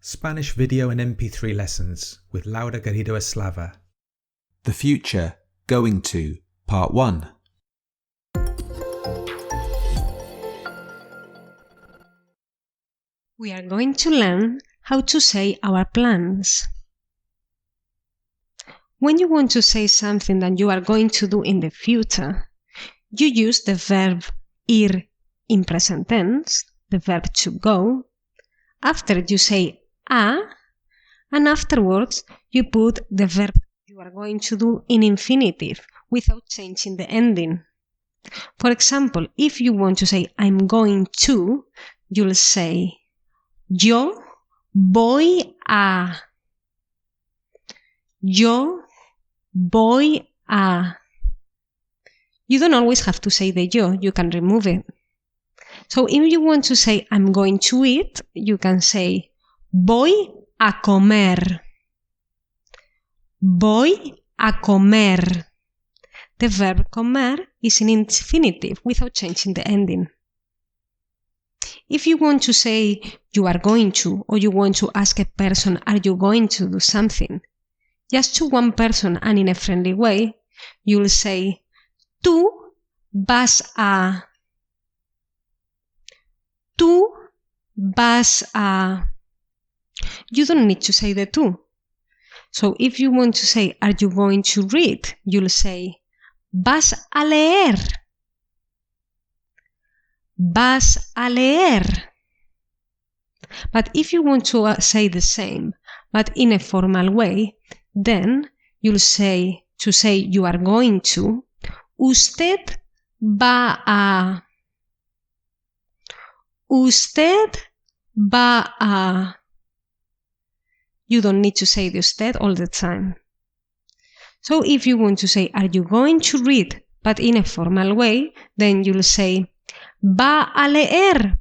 Spanish video and MP3 lessons with Laura Garrido Eslava. The Future, Going to, Part 1. We are going to learn how to say our plans. When you want to say something that you are going to do in the future, you use the verb ir in present tense, the verb to go. After you say a, and afterwards you put the verb you are going to do in infinitive without changing the ending. For example, if you want to say I'm going to, you'll say yo voy a. Yo voy a. You don't always have to say the yo, you can remove it. So if you want to say I'm going to eat, you can say voy a comer. Voy a comer. The verb comer is in infinitive without changing the ending. If you want to say you are going to, or you want to ask a person, are you going to do something? Just to one person and in a friendly way, you'll say tú vas a. Tú vas a. You don't need to say the tú. So if you want to say, are you going to read? You'll say, vas a leer. Vas a leer. But if you want to say the same, but in a formal way, then you'll say, to say you are going to, usted va a. Usted va a. You don't need to say the usted all the time. So if you want to say, are you going to read, but in a formal way, then you'll say, va a leer.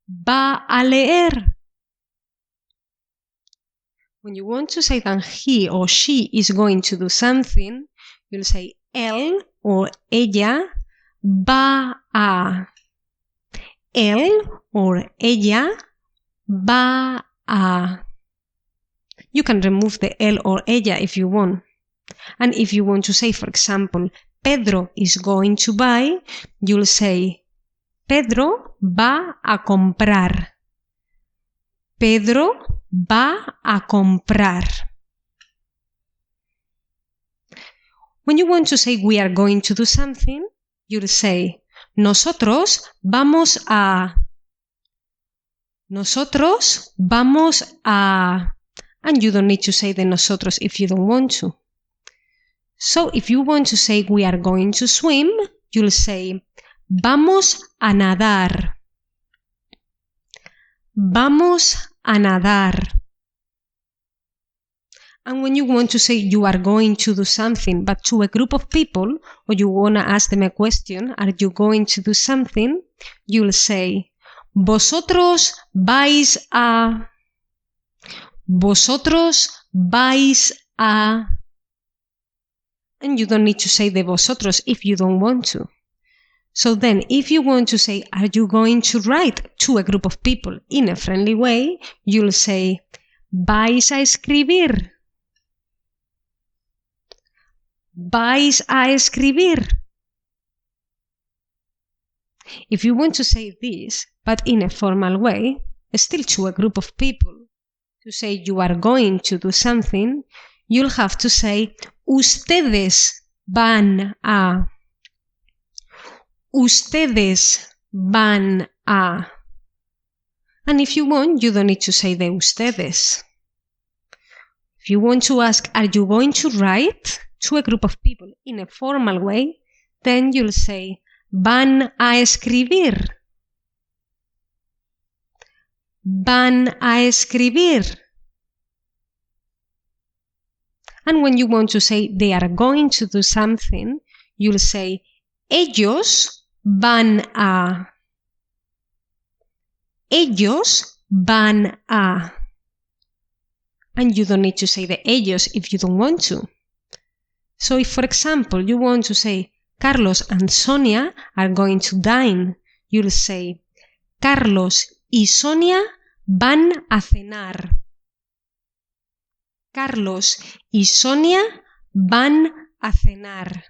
Va a leer. When you want to say that he or she is going to do something, you'll say, él or ella va a. Él or ella va a. You can remove the él or ella if you want. And if you want to say, for example, Pedro is going to buy, you'll say, Pedro va a comprar. Pedro va a comprar. When you want to say we are going to do something, you'll say, Nosotros vamos a. Nosotros vamos a. And you don't need to say the nosotros if you don't want to. So if you want to say we are going to swim, you'll say, vamos a nadar. Vamos a nadar. And when you want to say you are going to do something, but to a group of people, or you want to ask them a question, are you going to do something? You'll say, vosotros vais a. Vosotros vais a. And you don't need to say the vosotros if you don't want to. So then, if you want to say, are you going to write to a group of people in a friendly way, you'll say, vais a escribir. Vais a escribir. If you want to say this, but in a formal way, still to a group of people, to say you are going to do something, you'll have to say, ustedes van a. Ustedes van a. And if you want, you don't need to say the ustedes. If you want to ask, are you going to write to a group of people in a formal way, then you'll say, van a escribir. Van a escribir. And when you want to say they are going to do something, you'll say, ellos van a. Ellos van a. And you don't need to say the ellos if you don't want to. So if, for example, you want to say, Carlos and Sonia are going to dine, you'll say, Carlos y Sonia van a cenar. Carlos y Sonia van a cenar.